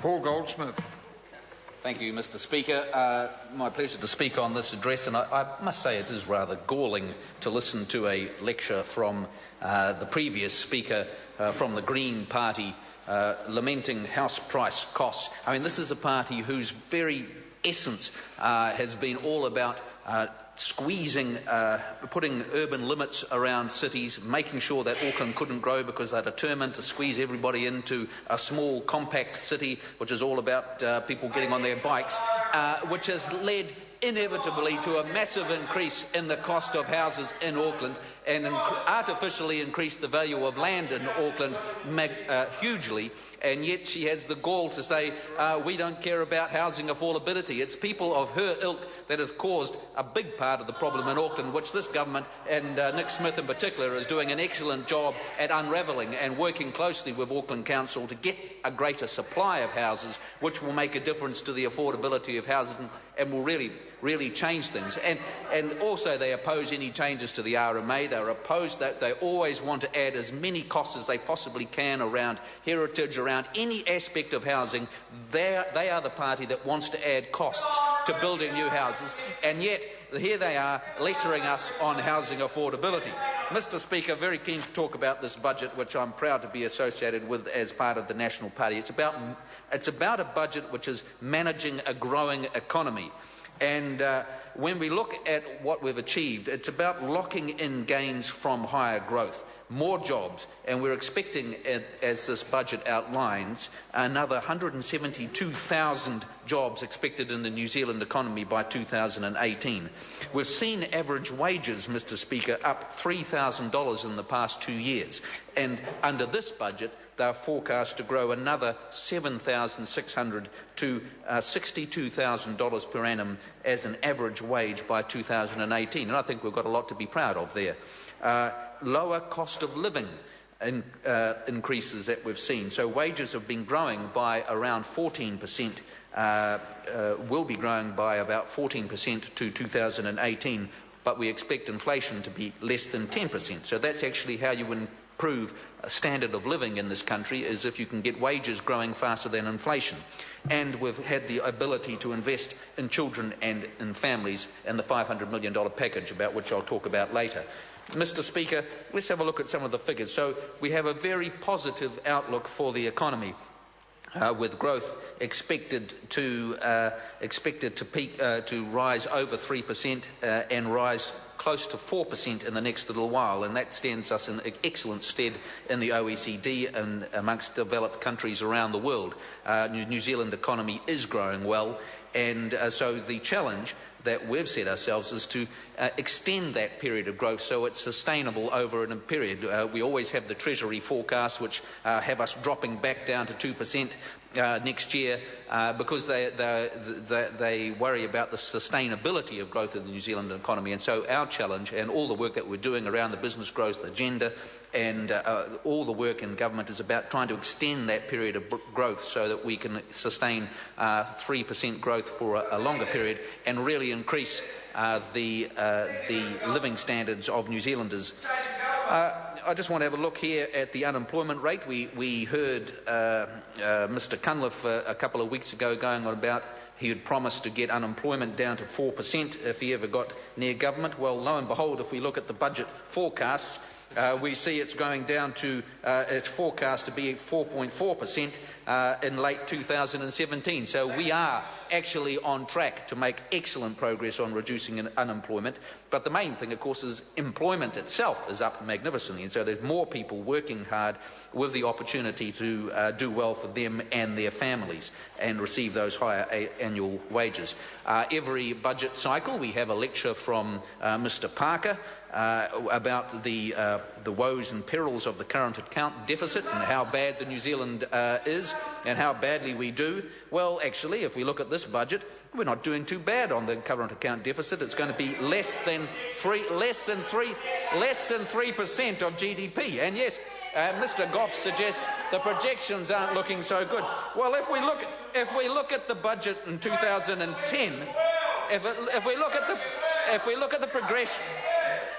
Paul Goldsmith. Thank you, Mr. Speaker. My pleasure to speak on this address, and I must say it is rather galling to listen to a lecture from the previous Speaker from the Green Party lamenting house price costs. I mean, this is a party whose very essence has been all about squeezing, putting urban limits around cities, making sure that Auckland couldn't grow because they're determined to squeeze everybody into a small, compact city, which is all about people getting on their bikes, which has led inevitably to a massive increase in the cost of houses in Auckland and artificially increased the value of land in Auckland hugely. And yet she has the gall to say, we don't care about housing affordability. It's people of her ilk that have caused a big part of the problem in Auckland, which this government, and Nick Smith in particular, is doing an excellent job at unravelling and working closely with Auckland Council to get a greater supply of houses, which will make a difference to the affordability of houses and will really change things. And also they oppose any changes to the RMA. They're opposed that they always want to add as many costs as they possibly can around heritage, around any aspect of housing. They are the party that wants to add costs to building new houses, and yet here they are lecturing us on housing affordability. Mr. Speaker, very keen to talk about this budget, which I'm proud to be associated with as part of the National Party. It's about a budget which is managing a growing economy. And when we look at what we've achieved, it's about locking in gains from higher growth, more jobs, and we're expecting, as this budget outlines, another 172,000 jobs expected in the New Zealand economy by 2018. We've seen average wages, Mr. Speaker, up $3,000 in the past 2 years, and under this budget they're forecast to grow another $7,600 to $62,000 per annum as an average wage by 2018. And I think we've got a lot to be proud of there. Lower cost of living increases that we've seen. So wages have been growing by around 14%, will be growing by about 14% to 2018, but we expect inflation to be less than 10%. So that's actually how you improve a standard of living in this country, is if you can get wages growing faster than inflation. And we've had the ability to invest in children and in families in the $500 million package, about which I'll talk about later. Mr. Speaker, let's have a look at some of the figures. So we have a very positive outlook for the economy, with growth expected to peak to rise over 3% and rise close to 4% in the next little while, and that stands us in excellent stead in the OECD and amongst developed countries around the world. New Zealand economy is growing well, and so the challenge that we've set ourselves is to extend that period of growth so it's sustainable over a period. We always have the Treasury forecasts, which have us dropping back down to 2% next year because they worry about the sustainability of growth in the New Zealand economy. And so our challenge, and all the work that we're doing around the business growth agenda and all the work in government, is about trying to extend that period of growth so that we can sustain 3% growth for a longer period and really increase the living standards of New Zealanders. I just want to have a look here at the unemployment rate. We heard Mr. Cunliffe a couple of weeks ago going on about he had promised to get unemployment down to 4% if he ever got near government. Well, lo and behold, if we look at the budget forecasts, we see it's going down to, it's forecast to be 4.4% in late 2017. So we are actually on track to make excellent progress on reducing unemployment. But the main thing, of course, is employment itself is up magnificently. And so there's more people working hard with the opportunity to do well for them and their families and receive those higher annual wages. Every budget cycle we have a lecture from Mr. Parker about the woes and perils of the current account deficit and how bad the New Zealand is and how badly we do. Well, actually, if we look at this budget, we're not doing too bad on the current account deficit. It's going to be less than 3% of GDP. And yes, Mr. Goff suggests the projections aren't looking so good. Well, if we look at the budget in 2010, if we look at the progression.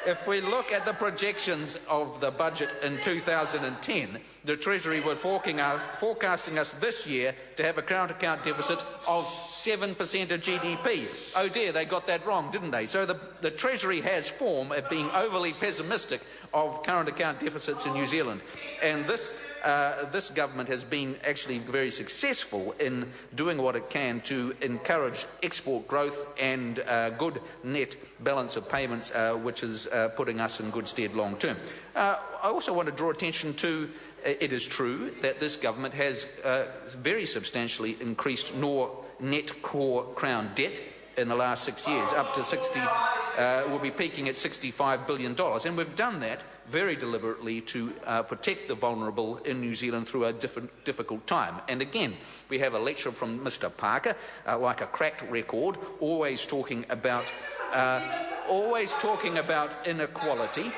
if we look at the projections of the budget in 2010, the Treasury were forecasting us this year to have a current account deficit of 7% of GDP. Oh dear, they got that wrong, didn't they? So the Treasury has form of being overly pessimistic of current account deficits in New Zealand. And this government has been actually very successful in doing what it can to encourage export growth and good net balance of payments, which is putting us in good stead long term. I also want to draw attention to it is true that this government has very substantially increased net core Crown debt in the last 6 years, up to 60, we'll be peaking at $65 billion. And we've done that very deliberately to protect the vulnerable in New Zealand through a difficult time. And again, we have a lecture from Mr. Parker, like a cracked record, always talking about inequality.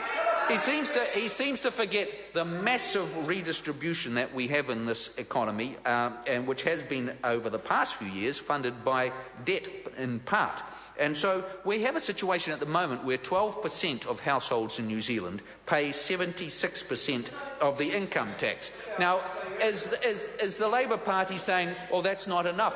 He seems to forget the massive redistribution that we have in this economy, and which has been over the past few years funded by debt in part. And so we have a situation at the moment where 12% of households in New Zealand pay 76% of the income tax. Now, is the Labour Party saying, "Oh, that's not enough"?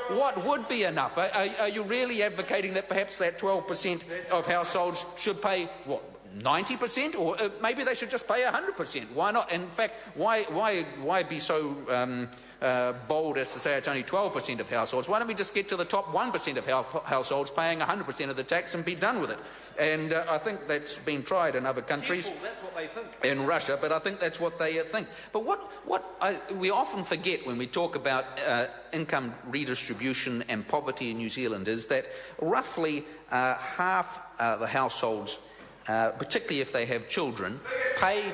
What would be enough? Are you really advocating that perhaps that 12% of households should pay what? 90%, or maybe they should just pay 100%. Why not? In fact, why be so bold as to say it's only 12% of households? Why don't we just get to the top 1% of households paying 100% of the tax and be done with it? And I think that's been tried in other countries, that's what they think. In Russia, but I think that's what they think. But we often forget when we talk about income redistribution and poverty in New Zealand is that roughly half the households, particularly if they have children, pay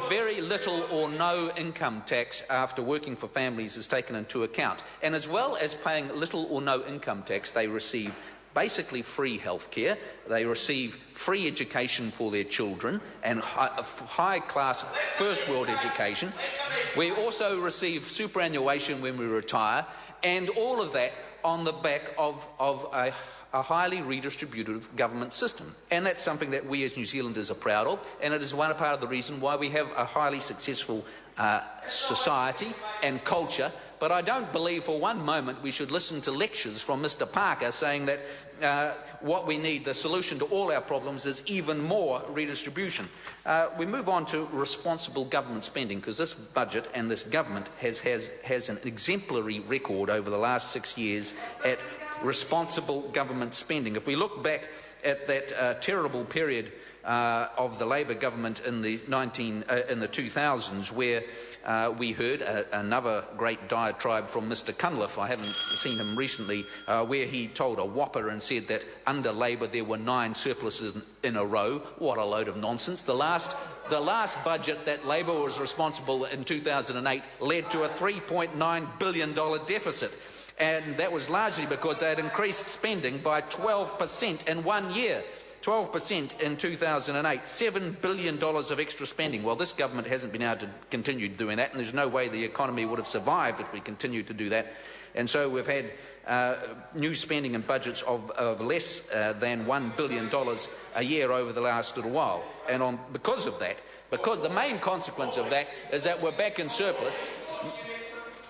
very little or no income tax after working for families is taken into account. And as well as paying little or no income tax, they receive basically free healthcare, they receive free education for their children and high-class first-world education. We also receive superannuation when we retire, and all of that on the back of a highly redistributive government system. And that's something that we as New Zealanders are proud of, and it is one part of the reason why we have a highly successful society and culture. But I don't believe for one moment we should listen to lectures from Mr. Parker saying that what we need, the solution to all our problems, is even more redistribution. We move on to responsible government spending, because this budget and this government has an exemplary record over the last 6 years at responsible government spending. If we look back at that terrible period of the Labour government in the 2000s, where we heard another great diatribe from Mr. Cunliffe. I haven't seen him recently, where he told a whopper and said that under Labour there were 9 surpluses in a row. What a load of nonsense. The last budget that Labour was responsible in 2008 led to a $3.9 billion deficit. And that was largely because they had increased spending by 12% in 1 year. 12% in 2008, $7 billion of extra spending. Well, this government hasn't been able to continue doing that, and there's no way the economy would have survived if we continued to do that. And so we've had new spending and budgets of less than $1 billion a year over the last little while. And because of that, because the main consequence of that is that we're back in surplus.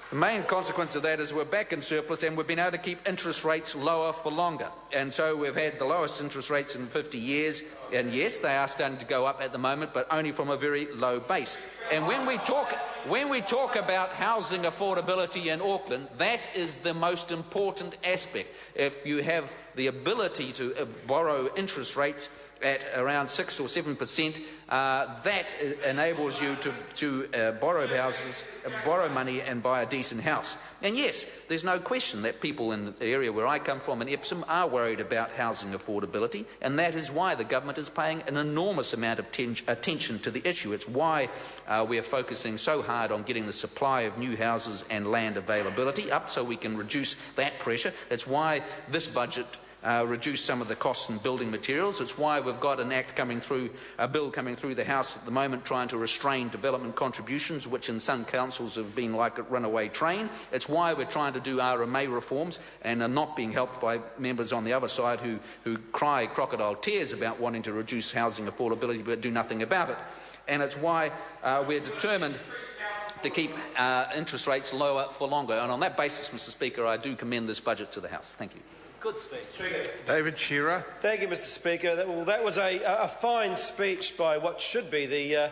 The main consequence of that is we're back in surplus, and we've been able to keep interest rates lower for longer. And so we've had the lowest interest rates in 50 years. And yes, they are starting to go up at the moment, but only from a very low base. And when we talk about housing affordability in Auckland, that is the most important aspect. If you have the ability to borrow interest rates at around 6 or 7%, that enables you to borrow money and buy a decent house. And yes, there's no question that people in the area where I come from in Epsom are worried about housing affordability, and that is why the government is paying an enormous amount of attention to the issue. It's why we are focusing so hard on getting the supply of new houses and land availability up so we can reduce that pressure. It's why this budget reduce some of the costs in building materials. It's why we've got an bill coming through the House at the moment trying to restrain development contributions, which in some councils have been like a runaway train. It's why we're trying to do RMA reforms and are not being helped by members on the other side who cry crocodile tears about wanting to reduce housing affordability but do nothing about it. And it's why we're determined to keep interest rates lower for longer. And on that basis, Mr Speaker, I do commend this budget to the House. Thank you. Good speech. David Shearer. Thank you, Mr Speaker. That was a fine speech by what should be the